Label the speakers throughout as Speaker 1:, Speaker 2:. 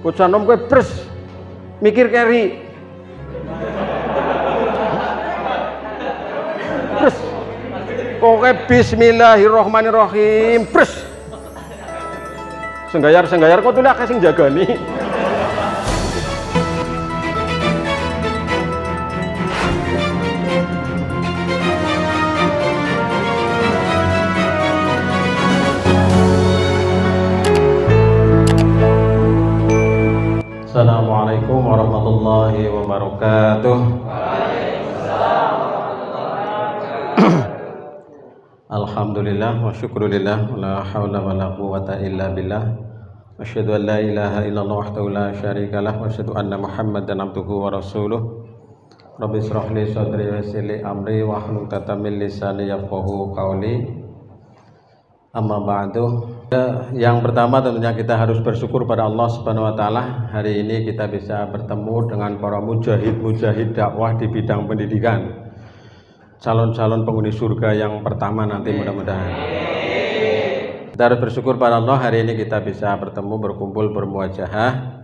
Speaker 1: Bocah nom kowe bres mikir keri. Bres. Pokoke bismillahirrahmanirrahim. Bres. Senggayar kok tuh akeh sing jagani. Assalamualaikum warahmatullahi wabarakatuh. Alhamdulillah wa syukrulillah la haula wa la quwwata illa billah. Asyhadu an la ilaha illallah wahdahu la syarika lah wa asyhadu anna Muhammadan abduhu wa rasuluh. Rabbi shrah li sadri wa yassir li amri wa hlul 'uqdatam min lisani yafqahu qawli. Amma ba'du. Yang pertama tentunya kita harus bersyukur pada Allah Subhanahu wa taala. Hari ini kita bisa bertemu dengan para mujahid dakwah di bidang pendidikan. Calon-calon penghuni surga yang pertama nanti mudah-mudahan. Kita harus bersyukur pada Allah hari ini kita bisa bertemu, berkumpul, bermuajahah.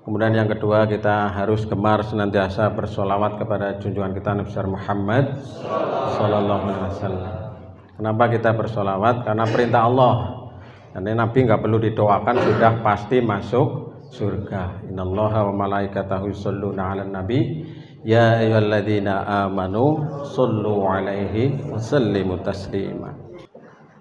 Speaker 1: Kemudian yang kedua kita harus gemar senantiasa bersolawat kepada junjungan kita Nabi Muhammad sallallahu alaihi wasallam. Kenapa kita bersolawat? Karena perintah Allah. Karena Nabi nggak perlu didoakan sudah pasti masuk surga. Innallaha wa malaikatahu yusholluna 'alan nabi ya ayyuhalladzina amanu shollu 'alaihi wa sallimu taslima.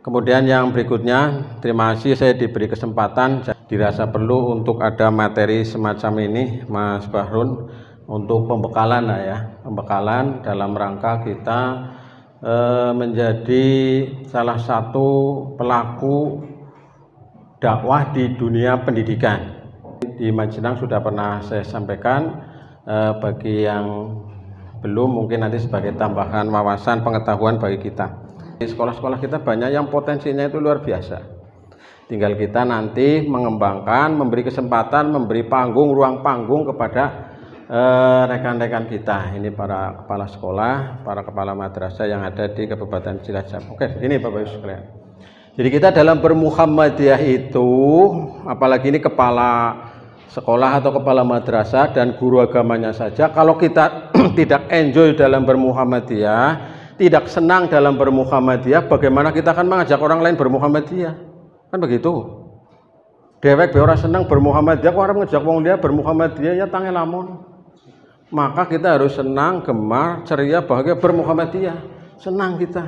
Speaker 1: Kemudian yang berikutnya, terima kasih saya diberi kesempatan, dirasa perlu untuk ada materi semacam ini Mas Bahrun untuk pembekalan ya, pembekalan dalam rangka kita menjadi salah satu pelaku dakwah di dunia pendidikan. Di Majenang sudah pernah saya sampaikan, bagi yang belum mungkin nanti sebagai tambahan wawasan pengetahuan bagi kita. Di sekolah-sekolah kita banyak yang potensinya itu luar biasa. Tinggal kita nanti mengembangkan, memberi kesempatan, memberi panggung, ruang panggung kepada rekan-rekan kita, ini para kepala sekolah, para kepala madrasah yang ada di Kabupaten Cilacap. Oke, ini Bapak Ibu sekalian. Jadi kita dalam bermuhammadiyah itu, apalagi ini kepala sekolah atau kepala madrasah dan guru agamanya saja, kalau kita tidak enjoy dalam bermuhammadiyah, tidak senang dalam bermuhammadiyah, bagaimana kita akan mengajak orang lain bermuhammadiyah? Kan begitu. Dewek be ora senang bermuhammadiyah, kok orang ngejak wong dia bermuhammadiyah ya tangi lamun. Maka kita harus senang, gemar, ceria, bahagia bermuhammadiyah. Senang kita.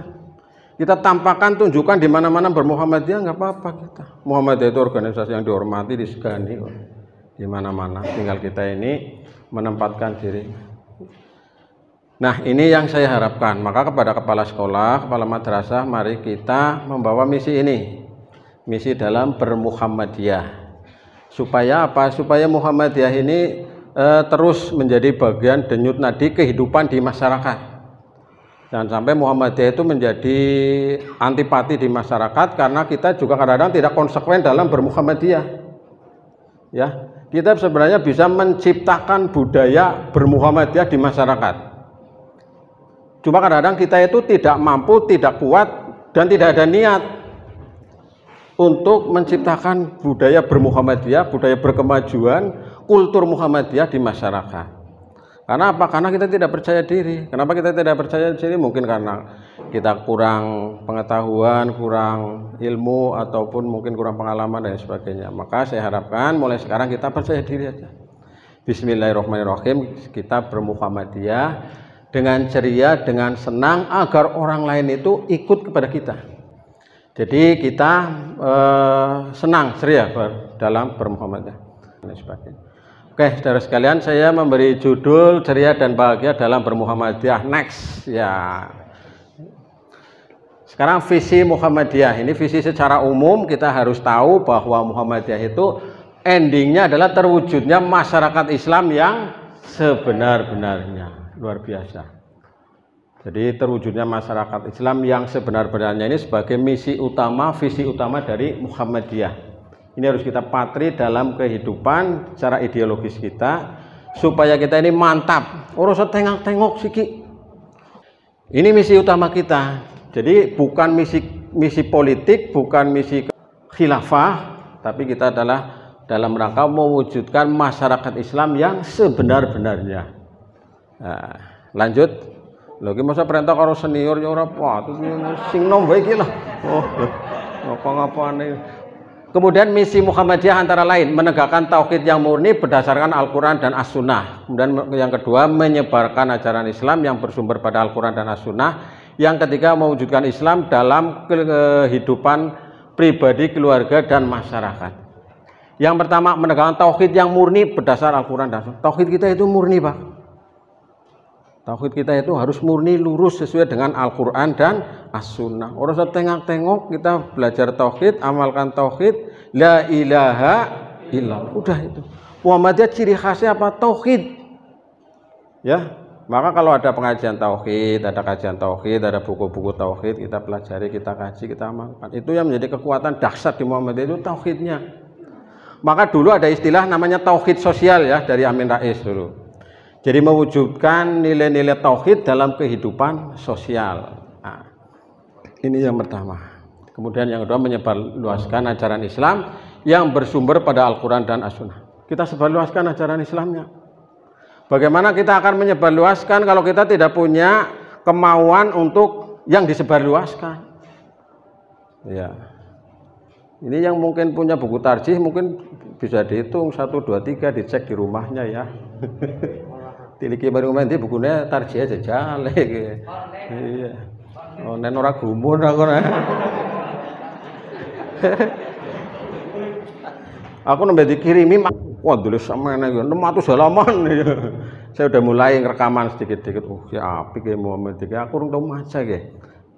Speaker 1: Kita tampakkan, tunjukkan di mana-mana bermuhammadiyah, nggak apa-apa kita. Muhammadiyah itu organisasi yang dihormati, disegani di mana-mana. Tinggal kita ini menempatkan diri. Nah, ini yang saya harapkan. Maka kepada kepala sekolah, kepala madrasah, mari kita membawa misi ini. Misi dalam bermuhammadiyah. Supaya apa? Supaya Muhammadiyah ini terus menjadi bagian denyut nadi kehidupan di masyarakat. Jangan sampai Muhammadiyah itu menjadi antipati di masyarakat karena kita juga kadang-kadang tidak konsekuen dalam bermuhammadiyah. Ya, kita sebenarnya bisa menciptakan budaya bermuhammadiyah di masyarakat. Cuma kadang-kadang kita itu tidak mampu, tidak kuat, dan tidak ada niat untuk menciptakan budaya bermuhammadiyah, budaya berkemajuan, kultur Muhammadiyah di masyarakat. Karena apa? Karena kita tidak percaya diri. Kenapa kita tidak percaya diri? Mungkin karena kita kurang pengetahuan, kurang ilmu, ataupun mungkin kurang pengalaman dan sebagainya. Maka saya harapkan mulai sekarang kita percaya diri aja. Bismillahirrahmanirrahim, kita bermuhammadiyah dengan ceria, dengan senang, agar orang lain itu ikut kepada kita. Jadi kita senang, ceria dalam bermuhammadiyah dan sebagainya. Oke, saudara sekalian, saya memberi judul ceria dan bahagia dalam bermuhammadiyah. Next, ya. Sekarang visi Muhammadiyah. Ini visi secara umum, kita harus tahu bahwa Muhammadiyah itu endingnya adalah terwujudnya masyarakat Islam yang sebenar-benarnya. Luar biasa. Jadi terwujudnya masyarakat Islam yang sebenar-benarnya ini sebagai misi utama, visi utama dari Muhammadiyah. Ini harus kita patri dalam kehidupan secara ideologis kita, supaya kita ini mantap. Orang setengah-tengok siki. Ini misi utama kita. Jadi bukan misi politik, bukan misi khilafah, tapi kita adalah dalam rangka mewujudkan masyarakat Islam yang sebenar-benarnya. Nah, lanjut. Lho iki masa perintah karo senior ya ora patut sing nom wae iki lho. Oh. Apa-apane. Kemudian misi Muhammadiyah antara lain menegakkan tauhid yang murni berdasarkan Al-Qur'an dan As-Sunnah. Kemudian yang kedua menyebarkan ajaran Islam yang bersumber pada Al-Qur'an dan As-Sunnah. Yang ketiga mewujudkan Islam dalam kehidupan pribadi, keluarga dan masyarakat. Yang pertama menegakkan tauhid yang murni berdasar Al-Qur'an dan As-Sunnah. Tauhid kita itu murni, Pak. Tauhid kita itu harus murni lurus sesuai dengan Al-Qur'an dan As-Sunnah. Orang setengah-tengok kita belajar tauhid, amalkan tauhid, la ilaha illallah. Udah itu. Muhammadiyah ciri khasnya apa? Tauhid. Ya. Maka kalau ada pengajian tauhid, ada kajian tauhid, ada buku-buku tauhid, kita pelajari, kita kaji, kita amalkan. Itu yang menjadi kekuatan dahsyat di Muhammadiyah itu tauhidnya. Maka dulu ada istilah namanya tauhid sosial ya dari Amin Rais dulu. Jadi mewujudkan nilai-nilai tauhid dalam kehidupan sosial. Nah, ini yang pertama. Kemudian yang kedua menyebarluaskan ajaran Islam yang bersumber pada Al-Qur'an dan As-Sunnah. Kita sebarluaskan ajaran Islamnya. Bagaimana kita akan menyebarluaskan kalau kita tidak punya kemauan untuk yang disebarluaskan? Ya. Ini yang mungkin punya buku tarjih mungkin bisa dihitung 1, 2, 3 dicek di rumahnya ya. Tiliki baru main di bukunya tarjih aja jale gitu. Iya. Oh, nen ora gumun aku nek. Aku nembe dikirimi wah tulis sampean iki 600 halaman. Saya udah mulai rekaman sedikit-sedikit. Oh, ya apik ya Muhammad iki. Aku urung tau maca nggih.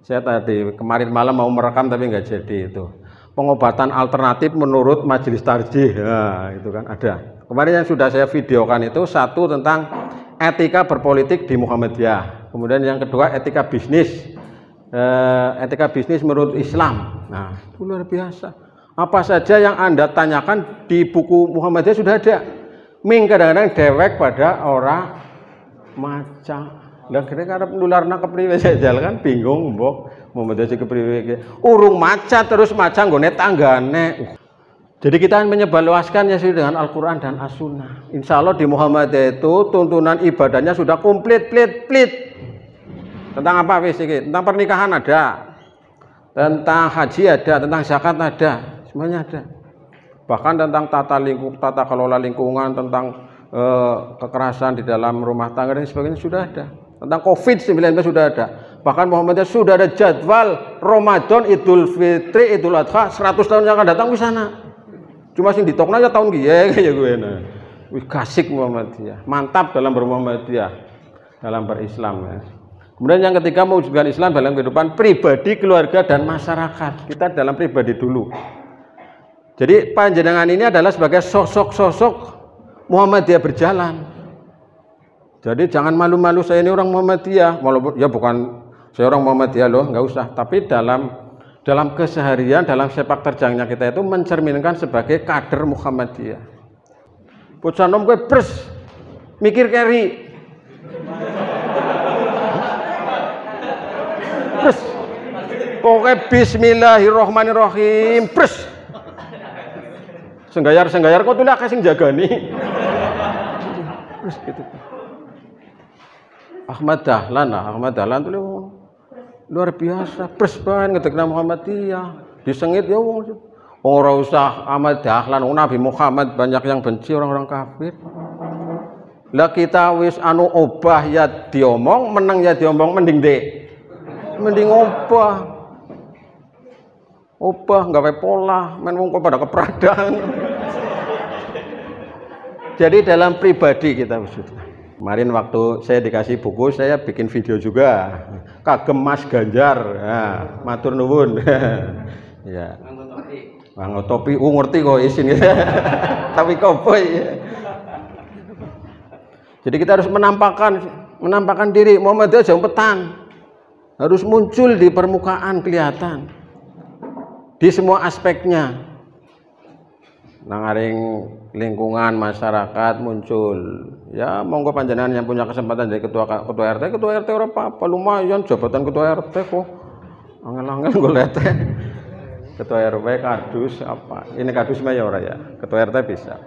Speaker 1: Saya tadi kemarin malam mau merekam tapi nggak jadi itu. Pengobatan alternatif menurut majelis tarjih. Nah, itu kan ada. Kemarin yang sudah saya videokan itu satu tentang etika berpolitik di Muhammadiyah. Kemudian yang kedua etika bisnis. Etika bisnis menurut Islam. Nah, itu luar biasa. Apa saja yang Anda tanyakan di buku Muhammadiyah sudah ada. Ming kadang-kadang dewek pada orang maca. Lah kira karep nularna kepriwe jajal kan bingung mbok Muhammadiyah sing kepriwe. Urung maca terus maca nggone tanggane. Jadi kita menyebarluaskan ya dengan Al-Qur'an dan As-Sunnah. Insya Allah di Muhammadiyah itu tuntunan ibadahnya sudah komplit, plit. Tentang apa wis iki? Tentang pernikahan ada. Tentang haji ada, tentang zakat ada. Semuanya ada. Bahkan tentang tata kelola lingkungan, tentang kekerasan di dalam rumah tangga dan sebagainya sudah ada. Tentang COVID-19 sudah ada. Bahkan Muhammadiyah sudah ada jadwal Ramadan, Idul Fitri, Idul Adha 100 tahun yang akan datang di sana. Cuma sing ditokna ya tahun kiye kayak gue nah. Wih kasik Muhammadiyah. Mantap dalam bermuhammadiyah, dalam berislam ya. Kemudian yang ketiga mewujudkan Islam dalam kehidupan pribadi, keluarga dan masyarakat. Kita dalam pribadi dulu. Jadi panjenengan ini adalah sebagai sosok-sosok Muhammadiyah berjalan. Jadi jangan malu-malu saya ini orang Muhammadiyah. Walaupun ya bukan saya orang Muhammadiyah loh, nggak usah. Tapi dalam keseharian, dalam sepak terjangnya kita itu mencerminkan sebagai kader Muhammadiyah. Bocah nom gue pres mikir keri. Pres. Pokoknya bismillahirrahmanirrahim. Pres. Senggayar kok tuh lah kasing jagani. Pres gitu. Ahmad Dahlan tuh luar biasa, pres banget ngetekna Muhammadiyah, disengit ya wong. Ora usah Ahmad Dahlan, Nabi Muhammad banyak yang benci orang-orang kafir. Lah kita wis anu obah ya diomong, meneng ya diomong mending mending obah gawe pola, men wong kok pada keperadaan. Jadi dalam pribadi kita maksudnya. Kemarin waktu saya dikasih buku, saya bikin video juga. Kagem Mas Ganjar, nah, matur nuwun. Ya. Nganggo topi, ngerti kok isin gitu. Tapi koboi. Jadi kita harus menampakkan diri. Muhammadiyah jempetan. Harus muncul di permukaan, kelihatan. Di semua aspeknya. Nangaring lingkungan masyarakat muncul. Ya monggo panjenengan yang punya kesempatan jadi ketua RT ora apa-apa, lumayan jabatan ketua RT kok. Angel-angel golek. Ketua RW, kardus apa? Ini kardus mayor ya. Ketua RT bisa.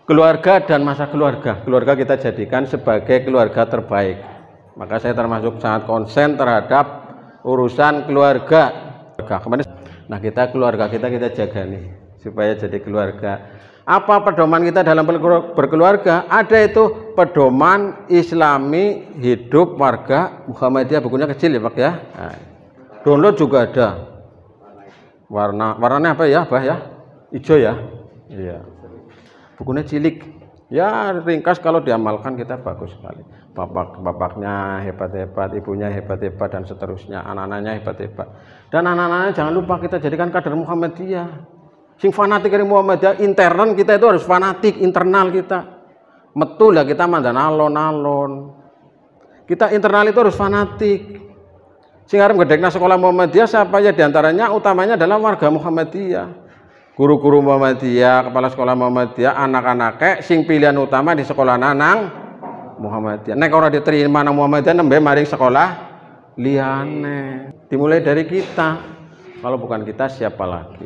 Speaker 1: Keluarga dan masa keluarga. Keluarga kita jadikan sebagai keluarga terbaik. Maka saya termasuk sangat konsen terhadap urusan keluarga. Nah, keluarga kita jaga nih supaya jadi keluarga. Apa pedoman kita dalam berkeluarga? Ada itu pedoman Islami hidup warga Muhammadiyah, bukunya kecil ya Pak ya. Nah, download juga ada. Warnanya apa ya, Bah ya? Hijau ya? Iya. Bukunya cilik. Ya ringkas, kalau diamalkan kita bagus sekali. Bapaknya hebat-hebat, ibunya hebat-hebat, dan seterusnya. Anak-anaknya hebat-hebat. Dan anak-anaknya jangan lupa kita jadikan kader Muhammadiyah. Sing fanatik dari Muhammadiyah, intern kita itu harus fanatik, internal kita. Metu lah kita mandan alon-alon. Kita internal itu harus fanatik. Sing arep gedekna sekolah Muhammadiyah siapa ya, diantaranya utamanya adalah warga Muhammadiyah, guru-guru Muhammadiyah, kepala sekolah Muhammadiyah, anak-anak sing pilihan utama di sekolah nanang Muhammadiyah. Nek ora diterima nang Muhammadiyah nembe maring sekolah liyane. Dimulai dari kita. Kalau bukan kita siapa lagi?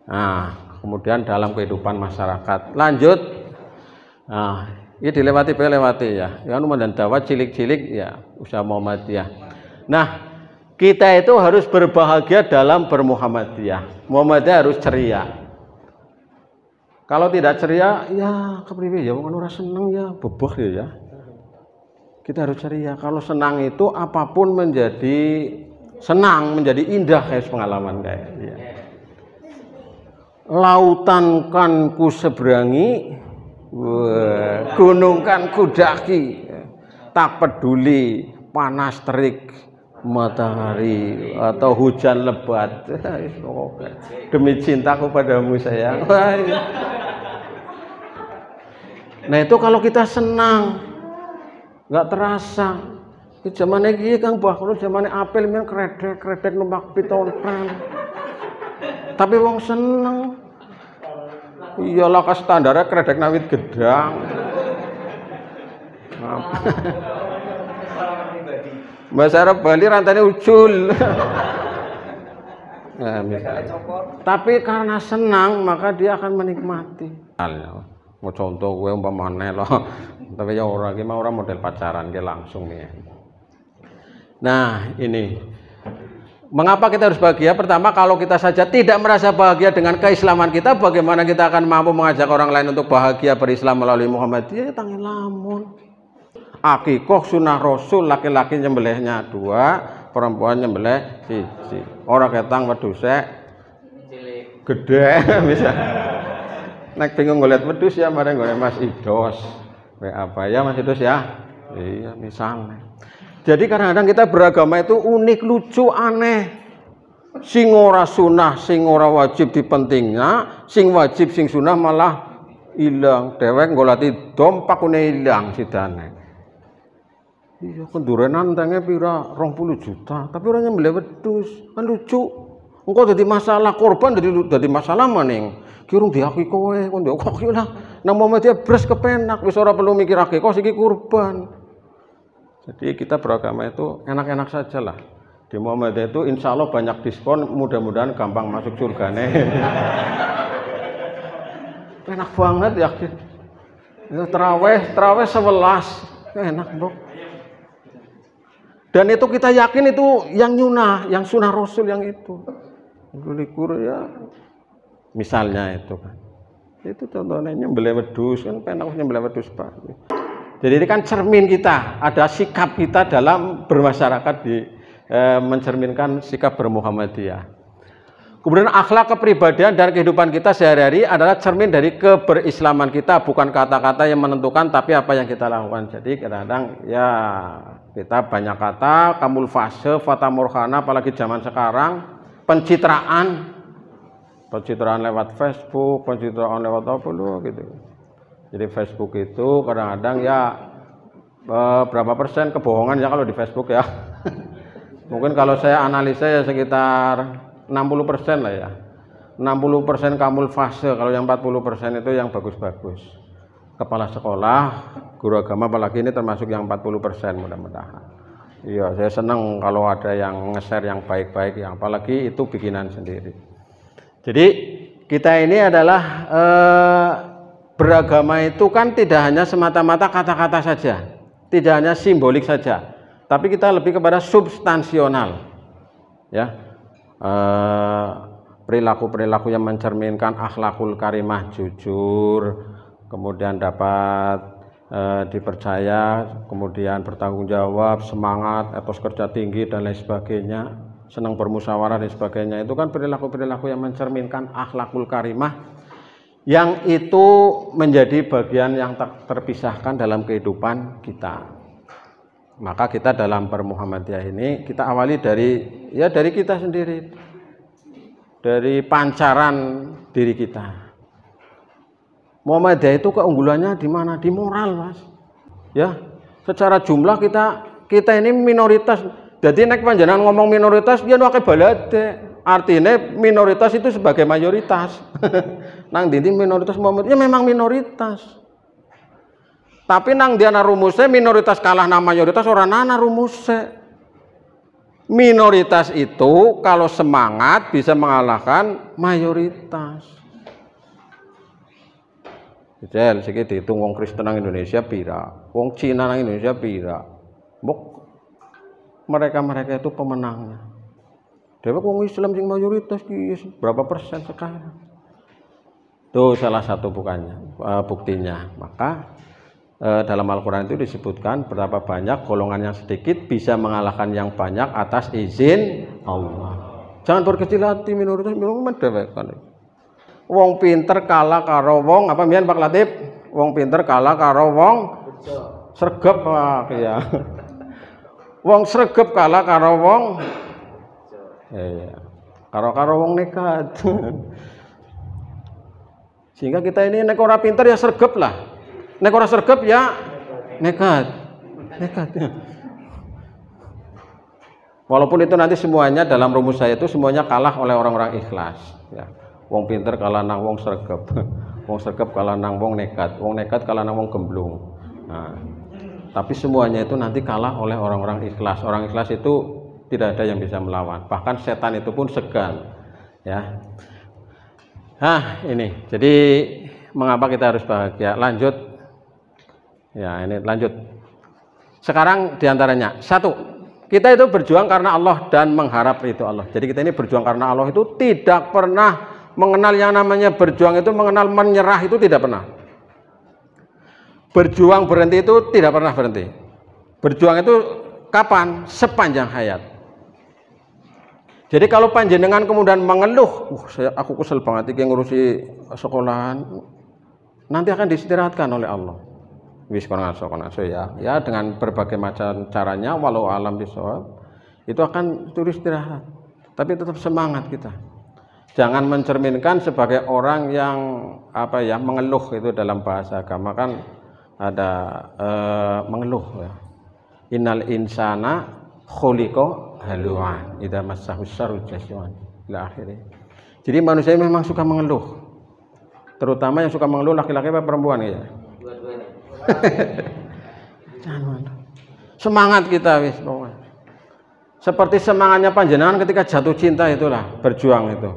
Speaker 1: Nah, kemudian dalam kehidupan masyarakat. Lanjut. Nah, ini dilewati ya. Yang dan dakwah cilik-cilik ya usaha Muhammadiyah. Nah, kita itu harus berbahagia dalam bermuhammadiyah. Muhammadiyah harus ceria. Kalau tidak ceria, ya kepriwe ya, wong ora seneng ya, bebeh ya. Kita harus ceria. Kalau senang itu apapun menjadi senang, menjadi indah kayak pengalaman kayak. Ya. Lautan kan ku seberangi, gunung kan ku daki, tak peduli panas terik matahari atau hujan lebat, demi cintaku padamu sayang. Nah itu kalau kita senang, nggak terasa. Zamannya gini Kang Bah, kalau zamannya apel men kredek numpak pitontan. Tapi wong seneng. Iyalah ka standarnya kredek nawit gedang. Bahasa Arab Bali rantainya ucul. Nah, tapi karena senang maka dia akan menikmati. Mau contoh gue umpamane loh. Tapi ya orang iki orang model pacaran dia langsung nih. Nah, ini mengapa kita harus bahagia? Pertama, kalau kita saja tidak merasa bahagia dengan keislaman kita, bagaimana kita akan mampu mengajak orang lain untuk bahagia berislam melalui Muhammadiyah? Tangi lamun. Akikoh sunnah Rasul, laki-laki nyembelihnya 2, perempuan nyembelih siji. Orang ketang wedhuse gede bisa. Nek bingung ngeliat wedhus ya mari ngene Mas Idos. Apa ya Mas Idos ya? Iya misalnya. Jadi kadang-kadang kita beragama itu unik, lucu, aneh. Sing ora sunah, sing ora wajib dipentingnya, sing wajib sing sunah malah ilang. Dewek golati dompakune ilang sidane. Iya kendurenan tangnya pira 20 juta, tapi orangnya nyembelih wedhus, kan lucu. Engko dadi masalah korban, dadi masalah maning. Ki urung diakui kowe, kon ndek kok lah. Nang Muhammadiyah bres kepenak, wis ora perlu mikir akeh kok iki kurban. Jadi kita beragama itu enak-enak saja lah. Di Muhammadiyah itu insya Allah banyak diskon, mudah-mudahan gampang masuk surgane. Enak banget ya. Terawih 11, enak Bro. Dan itu kita yakin itu yang nyunah, yang sunnah Rasul yang itu. Likur ya, misalnya itu kan. Itu contohnya nyembelih wedhus kan, penak nyembelih wedhus Pak. Jadi ini kan cermin kita, ada sikap kita dalam bermasyarakat mencerminkan sikap bermuhammadiyah. Kemudian akhlak kepribadian dan kehidupan kita sehari-hari adalah cermin dari keberislaman kita, bukan kata-kata yang menentukan tapi apa yang kita lakukan. Jadi kadang-kadang ya kita banyak kata, kamul fase, fata morgana, apalagi zaman sekarang, pencitraan lewat Facebook, pencitraan lewat apa loh gitu. Jadi Facebook itu kadang-kadang ya berapa persen kebohongan ya kalau di Facebook ya. Mungkin kalau saya analisa ya sekitar 60% lah ya. 60% kamul fase, kalau yang 40% itu yang bagus-bagus. Kepala sekolah, guru agama apalagi ini termasuk yang 40% mudah-mudahan. Iya, saya senang kalau ada yang nge-share yang baik-baik, yang apalagi itu bikinan sendiri. Jadi kita ini adalah beragama itu kan tidak hanya semata-mata kata-kata saja, tidak hanya simbolik saja, tapi kita lebih kepada substansional, ya, perilaku-perilaku yang mencerminkan akhlakul karimah, jujur, kemudian dapat dipercaya, kemudian bertanggung jawab, semangat, etos kerja tinggi dan lain sebagainya, senang bermusyawarah dan sebagainya. Itu kan perilaku-perilaku yang mencerminkan akhlakul karimah, yang itu menjadi bagian yang tak terpisahkan dalam kehidupan kita. Maka kita dalam Permuhammadiyah ini kita awali dari kita sendiri, dari pancaran diri kita. Muhammadiyah itu keunggulannya di mana? Di moral, Mas. Ya, secara jumlah kita ini minoritas. Jadi nek panjenengan ngomong minoritas, dia nuake balade. Artinya minoritas itu sebagai mayoritas. Nang dindi minoritas Muhammadiyah memang minoritas. Tapi nang diana rumusnya minoritas kalah nang mayoritas orang nana rumusnya. Minoritas itu kalau semangat bisa mengalahkan mayoritas. Jel siki dihitung wong Kristen nang Indonesia pira, wong Cina nang Indonesia pira. Mbok mereka itu pemenangnya. Dewek wong Islam sing mayoritas ki berapa persen sekarang? Itu salah satu buktinya. Maka dalam Al-Qur'an itu disebutkan berapa banyak golongan yang sedikit bisa mengalahkan yang banyak atas izin Allah. Jangan berkecil hati, minoritas dewek kan. Wong pinter kalah karo wong apa mbiyen Pak Latif? Wong pinter kalah karo wong sregep ya. Wong sregep kalah karo wong karo wong nekat. Sehingga kita ini nek ora pinter ya sregep lah. Nek ora sregep ya nekat. Walaupun itu nanti semuanya dalam rumus saya itu semuanya kalah oleh orang-orang ikhlas, ya. Wong pinter kalah nang wong sregep, wong sregep kalah nang wong nekat kalah nang wong gemblung. Nah, tapi semuanya itu nanti kalah oleh orang-orang ikhlas. Orang ikhlas itu tidak ada yang bisa melawan. Bahkan setan itu pun segan, ya. Nah, ini. Jadi mengapa kita harus bahagia? Lanjut. Ya, ini lanjut. Sekarang diantaranya satu, kita itu berjuang karena Allah dan mengharap itu Allah. Jadi kita ini berjuang karena Allah itu tidak pernah mengenal yang namanya berjuang itu, mengenal menyerah itu tidak pernah. Berjuang berhenti itu tidak pernah berhenti. Berjuang itu kapan? Sepanjang hayat. Jadi kalau panjenengan kemudian mengeluh, aku kesel banget iki ngurusi sekolahan, nanti akan diistirahatkan oleh Allah. Wis kono ya. Ya dengan berbagai macam caranya, walau alam bisawab, itu akan turut istirahat. Tapi tetap semangat kita. Jangan mencerminkan sebagai orang yang mengeluh, itu dalam bahasa agama kan ada mengeluh, ya. Innal insana khuliqa haluan idza massahu syarru jazwan ila akhirih. Jadi manusia memang suka mengeluh. Terutama yang suka mengeluh laki-laki apa perempuan ya? Dua-duanya. Jangan. Semangat kita wis pokoknya. Seperti semangatnya panjenengan ketika jatuh cinta itulah, berjuang itu.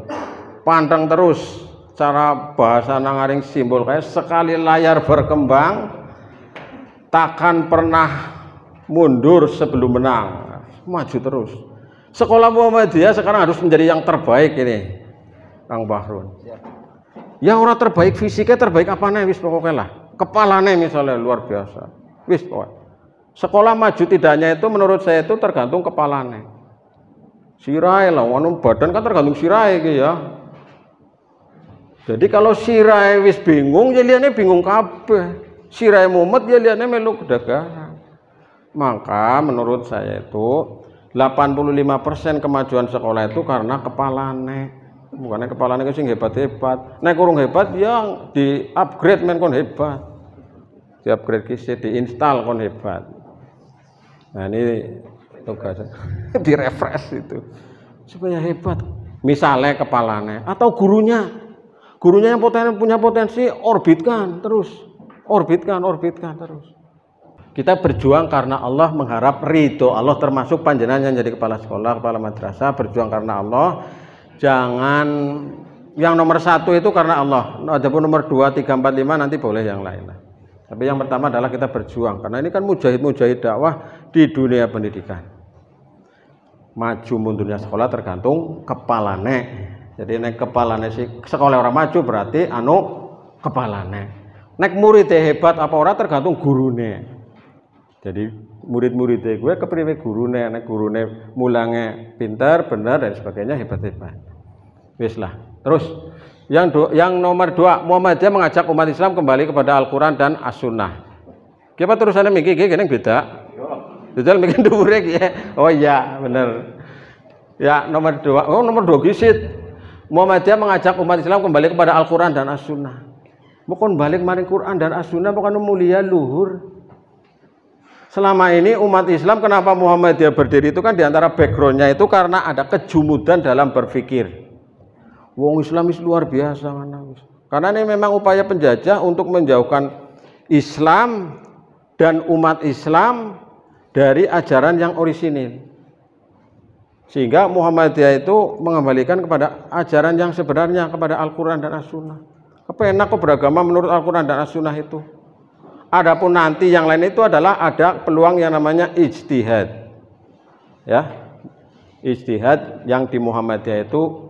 Speaker 1: Pantang terus, cara bahasa nangaring simbol kayak sekali layar berkembang takkan pernah mundur sebelum menang, maju terus. Sekolah Muhammadiyah sekarang harus menjadi yang terbaik ini, Kang Bahrun. Ya orang terbaik fisiknya, terbaik apa nih wis pokoknya lah. Kepalanya misalnya luar biasa, wis pokoknya. Sekolah maju tidaknya itu menurut saya itu tergantung kepalanya. Sirai lah, badan kan tergantung sirai gitu ya. Jadi kalau sirai wis bingung, ya liane bingung kabeh. Sirai mumet, ya liane melu kedagangan. Maka menurut saya itu 85% kemajuan sekolah itu karena kepalane. Bukannya kepalane sing hebat-hebat. Nek kurang hebat ya di upgrade men kon hebat. Di upgrade kisi, diinstal kon hebat. Nah ini tugasnya di refresh itu supaya hebat. Misalnya kepalane atau gurunya yang punya potensi orbitkan terus. Kita berjuang karena Allah, mengharap ridho Allah, termasuk panjenengan yang jadi kepala sekolah, kepala madrasah, berjuang karena Allah. Jangan yang nomor 1 itu karena Allah. Adapun nomor 2, 3, 4, 5 nanti boleh yang lain. Tapi yang pertama adalah kita berjuang karena ini kan mujahid-mujahid dakwah di dunia pendidikan. Maju mundurnya sekolah tergantung kepalane. Jadi nek kepalane si sekolah orang maju berarti kepalane. Nek muridnya hebat apa ora tergantung gurune. Jadi murid-muridnya gue kepriwe gurune, nek gurune mulange pintar, benar dan sebagainya, hebat-hebat. Wis lah. Terus yang nomor 2, Muhammadiyah mengajak umat Islam kembali kepada Al-Qur'an dan As-Sunnah. Kiapa terusannya mikir gini beda? Betul bikin dhuwure iki. Oh iya, bener. Ya, nomor 2. Oh, nomor 2 gisit. Muhammadiyah mengajak umat Islam kembali kepada Al-Qur'an dan As-Sunnah. Bukan balik maring Quran dan As-Sunnah, bukan mulia luhur. Selama ini umat Islam, kenapa Muhammadiyah berdiri itu kan diantara backgroundnya itu karena ada kejumudan dalam berpikir. Wong Islamis luar biasa. Karena ini memang upaya penjajah untuk menjauhkan Islam dan umat Islam dari ajaran yang orisinil. Sehingga Muhammadiyah itu mengembalikan kepada ajaran yang sebenarnya, kepada Al-Quran dan As-Sunnah. Kepenak kok beragama menurut Al-Quran dan As-Sunnah itu. Adapun nanti yang lain itu adalah ada peluang yang namanya ijtihad. Ya, ijtihad yang di Muhammadiyah itu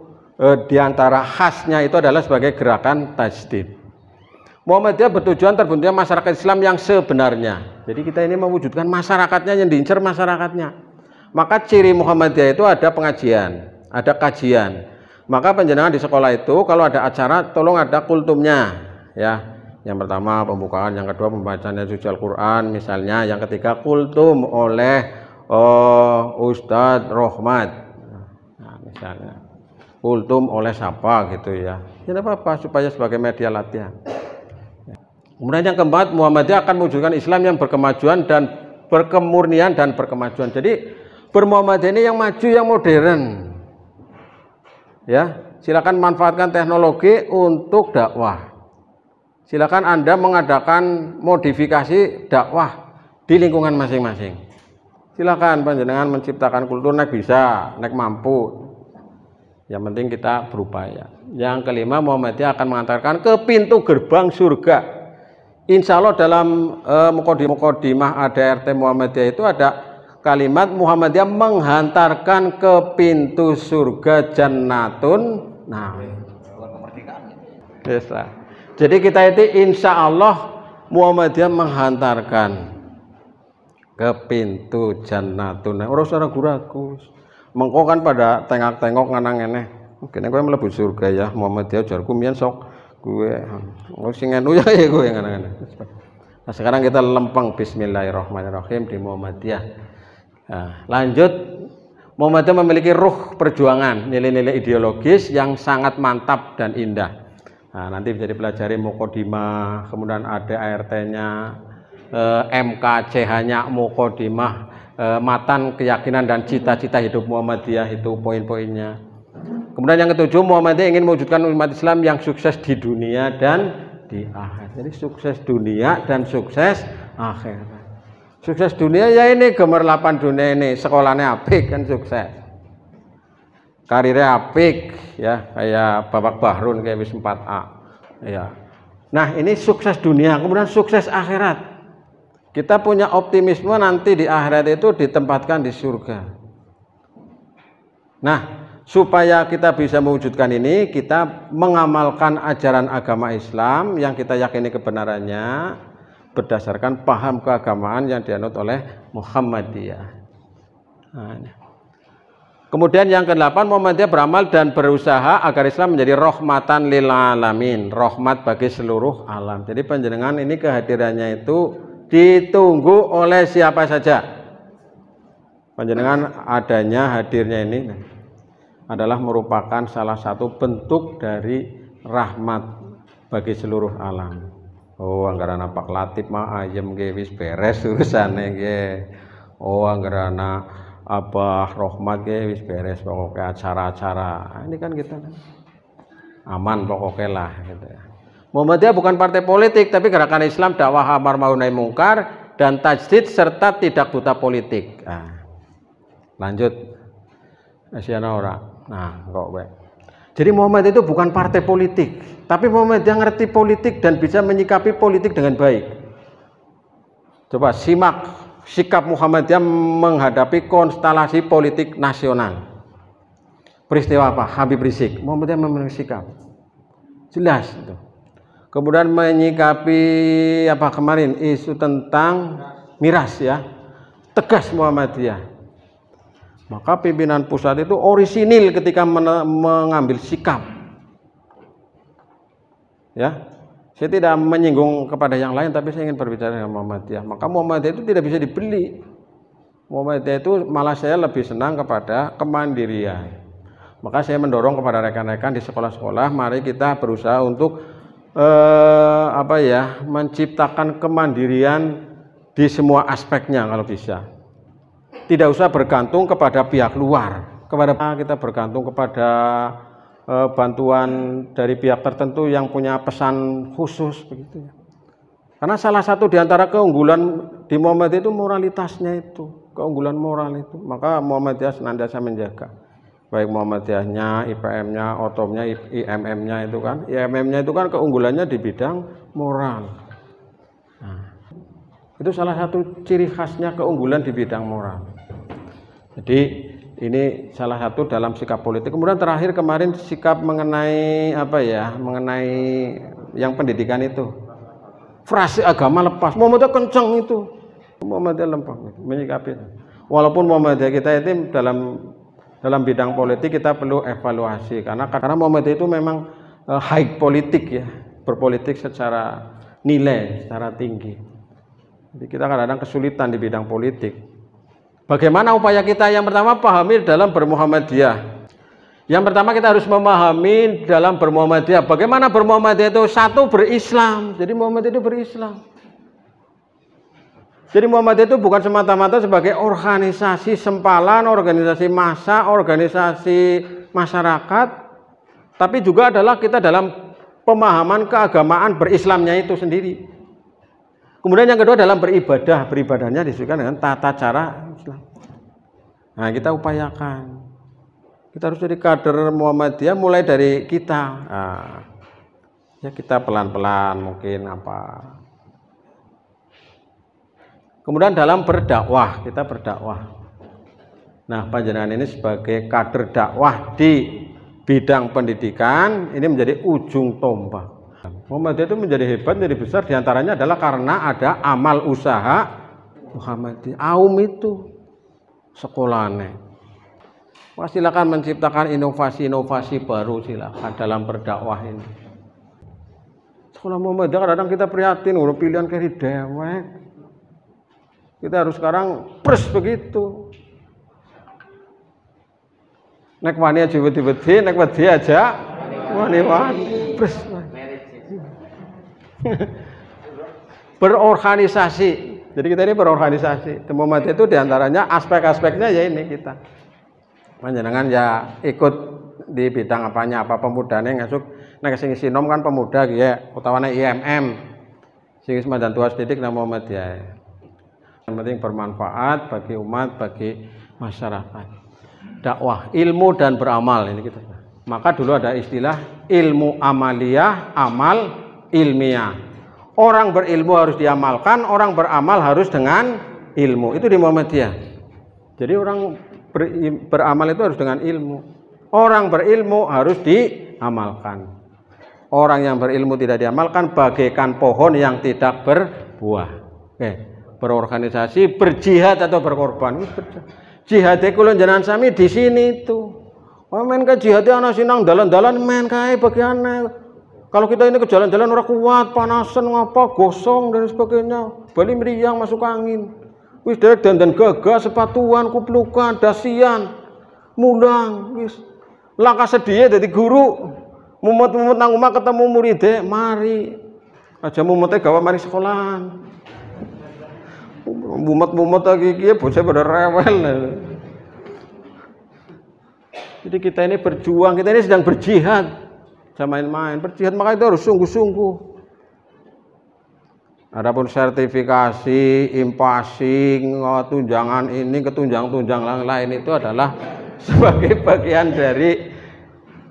Speaker 1: diantara khasnya itu adalah sebagai gerakan tajdid. Muhammadiyah bertujuan terbentuknya masyarakat Islam yang sebenarnya. Jadi kita ini mewujudkan masyarakatnya, yang diincar masyarakatnya. Maka ciri Muhammadiyah itu ada pengajian, ada kajian. Maka panjenengan di sekolah itu kalau ada acara tolong ada kultumnya, ya. Yang pertama pembukaan, yang kedua pembacaan suci Al-Qur'an misalnya, yang ketiga kultum oleh Ustadz Rohmat. Nah, misalnya kultum oleh siapa gitu ya. Ya apa-apa supaya sebagai media latihan. Kemudian yang keempat, Muhammadiyah akan mewujudkan Islam yang berkemajuan dan berkemurnian dan berkemajuan. Jadi bermuhammadiyah ini yang maju, yang modern. Ya, silakan manfaatkan teknologi untuk dakwah. Silakan Anda mengadakan modifikasi dakwah di lingkungan masing-masing. Silakan panjenengan menciptakan kultur, nek bisa, nek mampu. Yang penting kita berupaya. Yang kelima, Muhammadiyah akan mengantarkan ke pintu gerbang surga. Insya Allah dalam mukodimah ADRT Muhammadiyah itu ada kalimat Muhammadiyah menghantarkan ke pintu surga jannatun. Nah, bisa. Jadi kita itu insya Allah Muhammadiyah menghantarkan ke pintu jannatun. Nah, orang ragu-ragu. Mengko kan pada tengok-tengok nganang eneh. Kene kowe mlebu surga ya Muhammadiyah jarku mien sok gue. Sing anu ya gue nganang-nganang. Nah, sekarang kita lempeng bismillahirrahmanirrahim di Muhammadiyah. Nah, lanjut, Muhammadiyah memiliki ruh perjuangan, nilai-nilai ideologis yang sangat mantap dan indah. Nah, nanti bisa dipelajari mukodimah, kemudian ada ART-nya, MKCH-nya mukodimah, matan keyakinan dan cita-cita hidup Muhammadiyah itu poin-poinnya. Kemudian yang ketujuh, Muhammadiyah ingin mewujudkan umat Islam yang sukses di dunia dan di akhirat. Jadi sukses dunia dan sukses akhirat. Sukses dunia ya ini gemerlapan dunia ini, sekolahnya apik kan sukses. Karirnya apik ya, kayak Bapak Bahrun kayak wis 4A. Ya. Nah, ini sukses dunia, kemudian sukses akhirat. Kita punya optimisme nanti di akhirat itu ditempatkan di surga. Nah, supaya kita bisa mewujudkan ini, kita mengamalkan ajaran agama Islam yang kita yakini kebenarannya berdasarkan paham keagamaan yang dianut oleh Muhammadiyah. Nah, kemudian yang ke-8, Muhammadiyah beramal dan berusaha agar Islam menjadi rahmatan lil alamin, rahmat bagi seluruh alam. Jadi panjenengan ini kehadirannya itu ditunggu oleh siapa saja. Panjenengan adanya hadirnya ini adalah merupakan salah satu bentuk dari rahmat bagi seluruh alam. Oh, anggaran apa latif mah ayem ge wis beres urusane ge. Oh, anggaran apa rahmat ge wis beres pokoknya acara-acara. Ini kan kita aman pokoknya lah gitu ya. Muhammadiyah bukan partai politik tapi gerakan Islam dakwah amar ma'ruf nahi mungkar dan tajdid serta tidak buta politik. Nah, lanjut. Asiana ora. Nah, kok wae. Jadi Muhammad itu bukan partai politik, tapi Muhammad yang ngerti politik dan bisa menyikapi politik dengan baik. Coba simak sikap Muhammadiyah menghadapi konstelasi politik nasional. Peristiwa apa? Habib Rizik. Muhammadiyah memiliki sikap. Jelas itu. Kemudian menyikapi apa kemarin isu tentang miras ya. Tegas Muhammadiyah. Maka pimpinan pusat itu orisinil ketika mengambil sikap. Ya. Saya tidak menyinggung kepada yang lain, tapi saya ingin berbicara dengan Muhammadiyah. Maka Muhammadiyah itu tidak bisa dibeli. Muhammadiyah itu malah saya lebih senang kepada kemandirian. Maka saya mendorong kepada rekan-rekan di sekolah-sekolah, mari kita berusaha untuk menciptakan kemandirian di semua aspeknya kalau bisa. Tidak usah bergantung kepada pihak luar, kita bergantung kepada bantuan dari pihak tertentu yang punya pesan khusus begitu ya. Karena salah satu di antara keunggulan di Muhammadiyah itu moralitasnya itu, keunggulan moral itu. Maka Muhammadiyah senantiasa menjaga baik Muhammadiyahnya, IPM-nya, Otomnya, IMM-nya itu kan. IMM-nya itu kan keunggulannya di bidang moral. Nah, itu salah satu ciri khasnya keunggulan di bidang moral. Jadi ini salah satu dalam sikap politik. Kemudian terakhir kemarin sikap mengenai mengenai yang pendidikan itu. Frase agama lepas. Muhammadiyah kencang itu. Muhammadiyah lempang menyikapi. Walaupun Muhammadiyah kita itu dalam bidang politik kita perlu evaluasi karena Muhammadiyah itu memang high politik ya, berpolitik secara nilai, secara tinggi. Jadi kita kadang-kadang kesulitan di bidang politik. Bagaimana upaya kita? Yang pertama, pahami dalam bermuhammadiyah. Yang pertama kita harus memahami dalam bermuhammadiyah. Bagaimana bermuhammadiyah itu? Satu, berislam. Jadi Muhammadiyah itu berislam. Jadi Muhammadiyah itu bukan semata-mata sebagai organisasi sempalan, organisasi massa, organisasi masyarakat, tapi juga adalah kita dalam pemahaman keagamaan berislamnya itu sendiri. Kemudian yang kedua dalam beribadah, beribadahnya disesuaikan dengan tata cara Islam. Nah, kita upayakan. Kita harus jadi kader Muhammadiyah mulai dari kita. Nah, ya kita pelan-pelan mungkin apa. Kemudian dalam berdakwah, kita berdakwah. Nah, panjenengan ini sebagai kader dakwah di bidang pendidikan ini menjadi ujung tombak. Muhammadiyah itu menjadi hebat, menjadi besar diantaranya adalah karena ada amal usaha Muhammadiyah. Aum itu sekolahnya. Wah, silakan menciptakan inovasi-inovasi baru silakan dalam berdakwah ini. Sekolah Muhammadiyah kadang-kadang kita prihatin, udah pilihan kiri dewek. Kita harus sekarang pres begitu. Nek wani aja wedi-wedi, nek wedi aja wani-wani pres. Berorganisasi. Jadi kita ini berorganisasi. Muhammadiyah itu diantaranya aspek-aspeknya ya ini kita. Panjenengan ya ikut di bidang apanya, apa pemudane ngasuk nek sing sinom kan pemuda ya, utawane IMM. Sing semandan tua didik nang Muhammadiyah. Yang penting bermanfaat bagi umat, bagi masyarakat. Dakwah, ilmu dan beramal ini kita. Maka dulu ada istilah ilmu amaliyah, amal ilmiah. Orang berilmu harus diamalkan, orang beramal harus dengan ilmu. Itu di Muhammadiyah. Jadi orang beramal itu harus dengan ilmu. Orang berilmu harus diamalkan. Orang yang berilmu tidak diamalkan bagaikan pohon yang tidak berbuah. Oke, berorganisasi, berjihad atau berkorban. Jihad kula jenengan sami di sini itu. Oh, men ka jihad ana sinang dalan-dalan men kae bagiane. Kalau kita ini ke jalan-jalan orang kuat, panasan ngapa, gosong dan sebagainya, bali meriang masuk angin. Wis derek dandan gagah, sepatuan, kuplukan, dasian, mulang, wis. Langkah sedih dadi guru. Mumut-mumut nang omah ketemu muridé, mari. Aja mumute gawe mari sekolahan. Mumut-mumut lagi iki bocah pada rewel. Jadi kita ini berjuang, kita ini sedang berjihad. Jangan main-main, berjihad maka itu harus sungguh-sungguh. Adapun sertifikasi, impasing, tunjangan ini, ketunjang-tunjang lain itu adalah sebagai bagian dari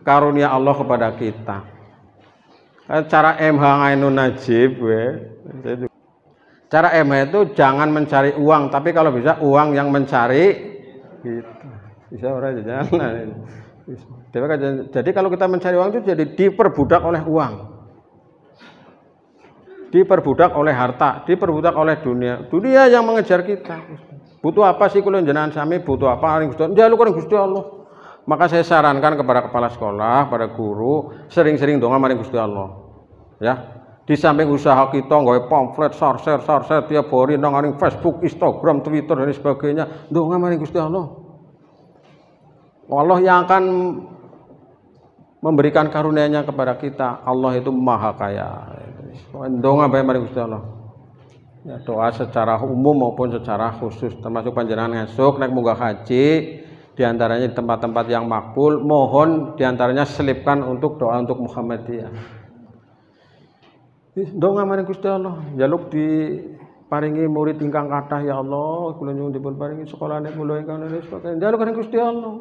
Speaker 1: karunia Allah kepada kita. Cara MH Ainun Najib, cara MH itu jangan mencari uang, tapi kalau bisa uang yang mencari kita. Bisa orang jalan. Jadi kalau kita mencari uang itu jadi diperbudak oleh uang, diperbudak oleh harta, diperbudak oleh dunia yang mengejar kita. Butuh apa sih kula jenengan sami, butuh apa ring Gusti Allah, njaluk ring Gusti Allah. Maka saya sarankan kepada kepala sekolah, pada guru, sering-sering donga maring Gusti Allah. Ya, di samping usaha kita nggawe pamflet, share tiap hari nang ring Facebook, Instagram, Twitter dan sebagainya, donga maring Gusti Allah. Allah yang akan memberikan karunia-Nya kepada kita. Allah itu maha kaya. Donga bae maring Gusti Allah. Ya, doa secara umum maupun secara khusus, termasuk panjenengan ngesuk naik munggah haji, diantaranya di tempat-tempat yang makbul, mohon diantaranya selipkan untuk doa untuk Muhammadiyah. Donga maring Gusti Allah, jaluk di paringi murid ingkang kathah ya Allah, kula nyuwun dipun paringi sekolahane kula ingkang sebagainya. Jaluk maring Gusti Allah.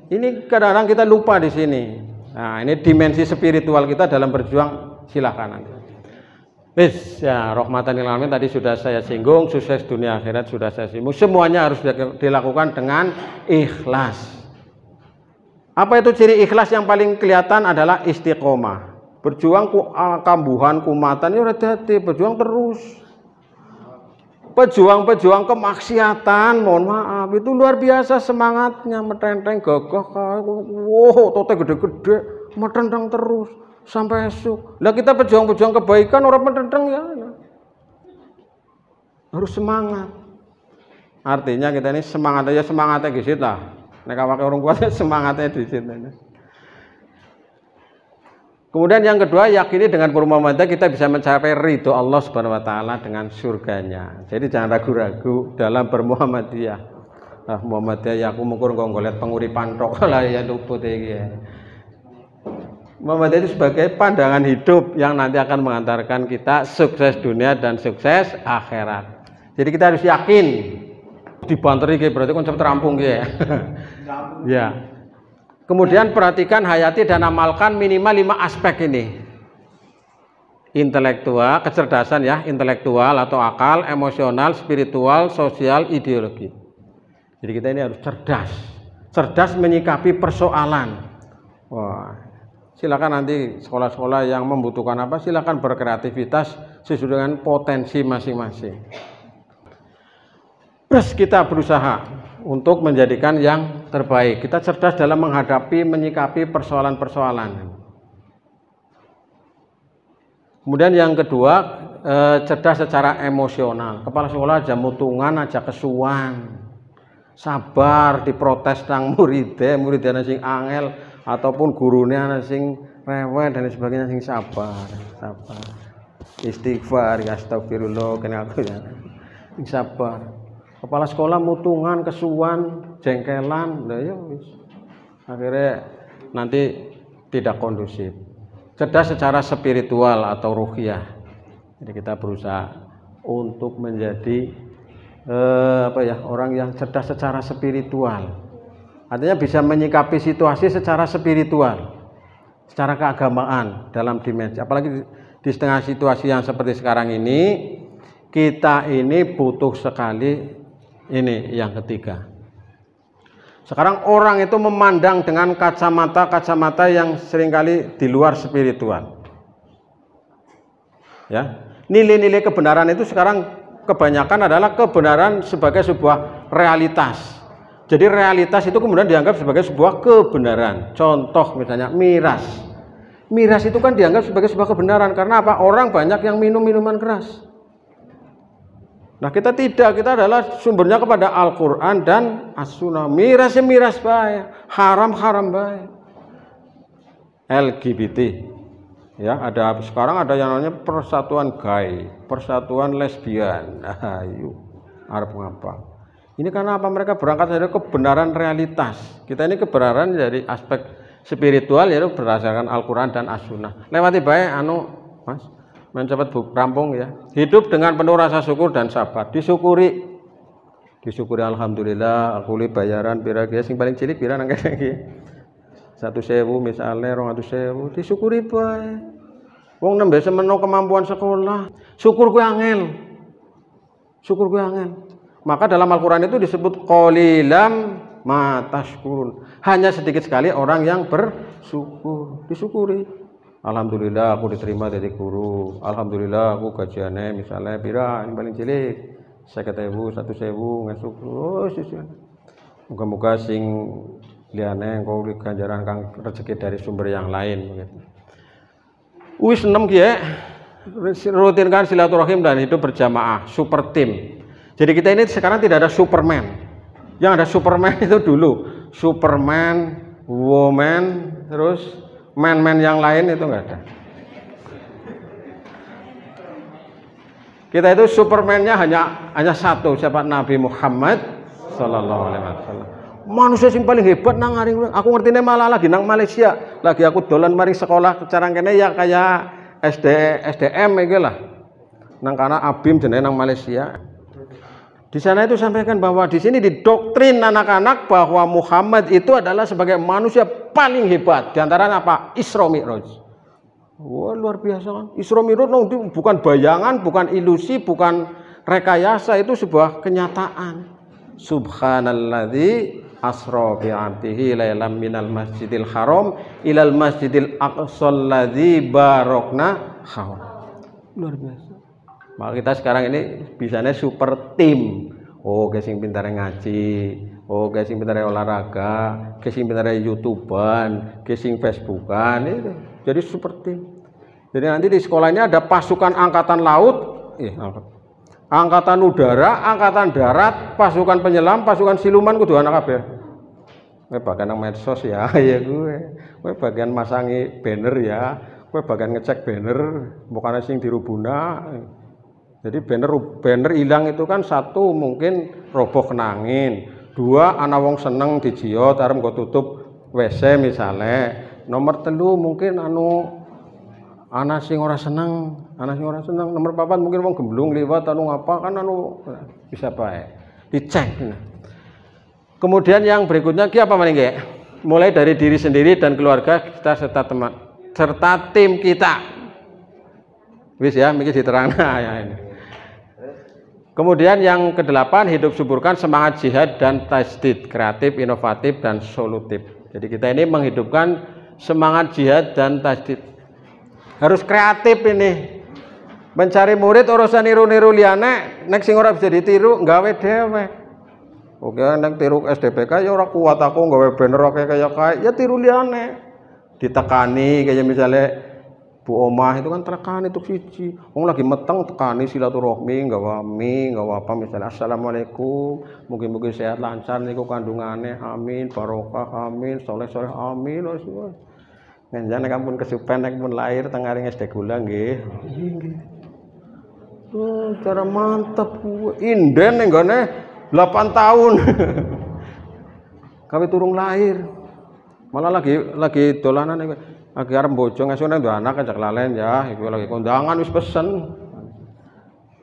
Speaker 1: Ini kadang-kadang kita lupa di sini. Nah, ini dimensi spiritual kita dalam berjuang, silakan nanti. Wis ya, rahmatan lil alamin tadi sudah saya singgung, sukses dunia akhirat sudah saya singgung. Semuanya harus dilakukan dengan ikhlas. Apa itu ciri ikhlas yang paling kelihatan adalah istiqomah. Berjuang kambuhan kumatan ya hati-hati, berjuang terus. Pejuang-pejuang kemaksiatan, mohon maaf, itu luar biasa semangatnya, metenteng gagah kayak wow, tote gede-gede, metenteng terus sampai esok. Lah kita pejuang-pejuang kebaikan orang metenteng ya. Harus semangat. Artinya kita ini semangatnya gisit lah. Nek awake orang kuat semangatnya di sini. Kemudian yang kedua, yakini dengan Muhammadiyah kita bisa mencapai ridho Allah Subhanahu wa taala dengan surganya. Jadi jangan ragu-ragu dalam bermuhammadiyah. Nah, Muhammadiyah ya aku mungkur nggolet penguripan tok lah ya luput iki. Muhammadiyah itu sebagai pandangan hidup yang nanti akan mengantarkan kita sukses dunia dan sukses akhirat. Jadi kita harus yakin dibanteri berarti konsep terampung ya. Ya. Kemudian perhatikan, hayati dan amalkan minimal 5 aspek ini. Intelektual, kecerdasan ya, intelektual atau akal, emosional, spiritual, sosial, ideologi. Jadi kita ini harus cerdas. Cerdas menyikapi persoalan. Wah, silakan nanti sekolah-sekolah yang membutuhkan apa, silakan berkreativitas sesuai dengan potensi masing-masing. Terus kita berusaha untuk menjadikan yang terbaik. Kita cerdas dalam menghadapi, menyikapi persoalan-persoalan. Kemudian yang kedua, cerdas secara emosional. Kepala sekolah aja mutungan, aja kesuwan. Sabar diprotes nang muridnya sing angel ataupun gurunya sing rewel dan sebagainya, sing sabar. Istighfar, astagfirullah, kena aku ya. Sing sabar. Kepala sekolah mutungan, kesuwan, jengkelan, nah ya wis. Akhirnya nanti tidak kondusif. Cerdas secara spiritual atau ruhiyah. Jadi kita berusaha untuk menjadi orang yang cerdas secara spiritual. Artinya bisa menyikapi situasi secara spiritual, secara keagamaan dalam dimensi. Apalagi di setengah situasi yang seperti sekarang ini, kita ini butuh sekali. Ini yang ketiga. Sekarang orang itu memandang dengan kacamata yang seringkali di luar spiritual. Ya, nilai-nilai kebenaran itu sekarang kebanyakan adalah kebenaran sebagai sebuah realitas. Jadi realitas itu kemudian dianggap sebagai sebuah kebenaran. Contoh misalnya miras. Miras itu kan dianggap sebagai sebuah kebenaran karena apa? Orang banyak yang minum minuman keras. Nah kita tidak, kita adalah sumbernya kepada Al-Quran dan As-Sunnah. Mirasnya miras baik, haram baik. LGBT, ya ada sekarang ada yang namanya persatuan gay, persatuan lesbian. Ayo, Arab ngapa? Ini karena apa? Mereka berangkat dari kebenaran realitas. Kita ini kebenaran dari aspek spiritual yaitu berdasarkan Al-Quran dan As-Sunnah. Lewati baik, Mas. main cepat rampung ya. Hidup dengan penuh rasa syukur dan sabar. Disyukuri alhamdulillah aku li bayaran pira ki sing paling cilik pira nang kene iki. 1.000 misalnya 200.000 disyukuri bae. Wong nembe semeno kemampuan sekolah, syukur kuwi angel. Maka dalam Al-Qur'an itu disebut qalilam ma tashkurun. Hanya sedikit sekali orang yang bersyukur, disyukuri. Alhamdulillah aku diterima jadi guru. Alhamdulillah aku gajiane misalnya pira yang paling cilik 50.000, 1.000 ngesuk. Oh, moga-moga sing liyane engko ganjaran kang rezeki dari sumber yang lain begitu. Wis 6 ki ya. Rutinkan silaturahim dan hidup berjamaah, super team. Jadi kita ini sekarang tidak ada Superman. Yang ada Superman itu dulu, Superman, woman, terus man-man yang lain itu enggak ada. Kita itu Superman-nya hanya satu, siapa? Nabi Muhammad sallallahu alaihi wasallam. Manusia yang paling hebat nang aring. Aku ngertine malah lagi nang Malaysia. Lagi aku dolan mari sekolah carang kene ya kayak SDM iki lah. Nang kana Abim jenenge nang Malaysia. Di sana itu sampaikan bahwa di sini didoktrin anak-anak bahwa Muhammad itu adalah sebagai manusia paling hebat. Di antaranya apa? Isra Mi'raj. Wah, luar biasa kan. Isra Mi'raj itu bukan bayangan, bukan ilusi, bukan rekayasa, itu sebuah kenyataan. Subhanalladzi asra bi 'abdihi lailam minal masjidil haram ilal masjidil aqsal ladzi barokna hawa. Luar biasa. Maka kita sekarang ini bisanya super tim. Oh, guys sing pintar ngaji, oh guys sing pintar olahraga, guys sing pintar YouTubean, guys sing Facebookan itu. Jadi super tim. Jadi nanti di sekolahnya ada pasukan angkatan laut, angkatan udara, angkatan darat, pasukan penyelam, pasukan siluman kudu anak kabeh. Kowe bagian nang medsos ya, ya gue. Kowe bagian masangi banner ya, kowe bagian ngecek banner, bukan sing dirubuna. Jadi banner hilang itu kan satu mungkin roboh kenangin, dua ana wong seneng dijiot arep nggo tutup WC misalnya. Nomor 3 mungkin ana sing ora seneng, nomor 4 mungkin wong gemblung liwat ngapa kan bisa bae. Dicek. Kemudian yang berikutnya apa maning nggih? Mulai dari diri sendiri dan keluarga kita serta teman serta tim kita. Wis ya, miki diterangna ya ini. Kemudian yang ke-8 hidup suburkan semangat jihad dan tasdid, kreatif, inovatif dan solutif. Jadi kita ini menghidupkan semangat jihad dan tasdid. Harus kreatif ini. Mencari murid urusan niru-niru liyane, nek sing ora bisa ditiru gawe dhewe. Oke, nek tiru SDPK ya ora kuat aku gawe banner kayak ya tiru liyane. Ditekani kayak misalnya Bu Omah itu kan tekani itu siji. Wong lagi meteng tekani silaturahmi, gawa mie, gawa apa misalnya assalamualaikum, mungkin sehat lancar niku kandungane, amin, barokah, amin, soleh-soleh, amin. Ngenjane kampun kesupen nek pun lahir teng ngaring SD Gula nggih. Nggih. Oh, cara mantep inden ning gone 8 tahun. Kami turung lahir. Malah lagi dolanan lagi arep bojo ngesuk nang anak ajak lalen ya, iku lagi kondangan wis pesen.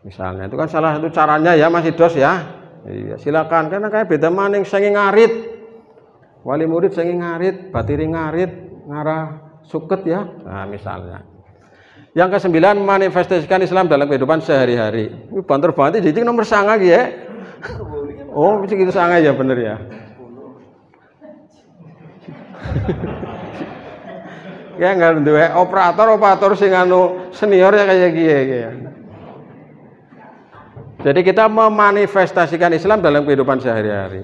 Speaker 1: Misalnya itu kan salah satu caranya ya Mas Idos ya. Iya, silakan karena kayak beda maning senging ngarit. Wali murid senging ngarit, batiri ngarit, ngarah suket ya. Nah, misalnya. Yang ke-9 manifestasikan Islam dalam kehidupan sehari-hari. Ini banter banget jadi nomor 9 ya. Oh, mesti gitu 9 ya bener ya. Ya enggak duwe operator sing senior ya kayak gini ya. Jadi kita memanifestasikan Islam dalam kehidupan sehari-hari.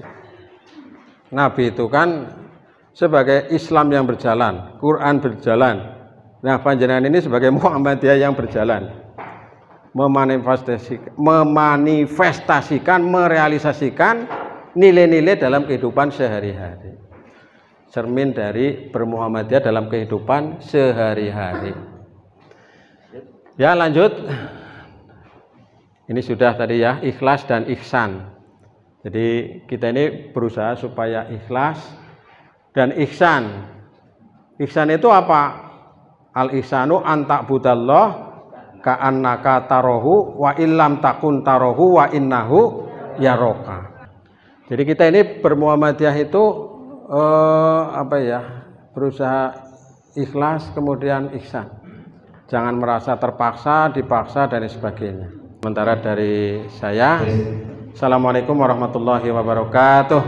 Speaker 1: Nabi itu kan sebagai Islam yang berjalan, Quran berjalan. Nah, panjenengan ini sebagai Muhammadiyah yang berjalan. Memanifestasikan, merealisasikan nilai-nilai dalam kehidupan sehari-hari. Cermin dari bermuhammadiyah dalam kehidupan sehari-hari. Ya, lanjut. Ini sudah tadi ya, ikhlas dan ihsan. Jadi kita ini berusaha supaya ikhlas dan ihsan. Ihsan itu apa? Al ihsanu an ta'budallah ka'annaka tarohu wa illam takun tarohu wa innahu yaroka. Jadi kita ini bermuhammadiyah itu berusaha ikhlas kemudian ihsan. Jangan merasa terpaksa, dipaksa dan sebagainya. Sementara dari saya, Assalamualaikum warahmatullahi wabarakatuh.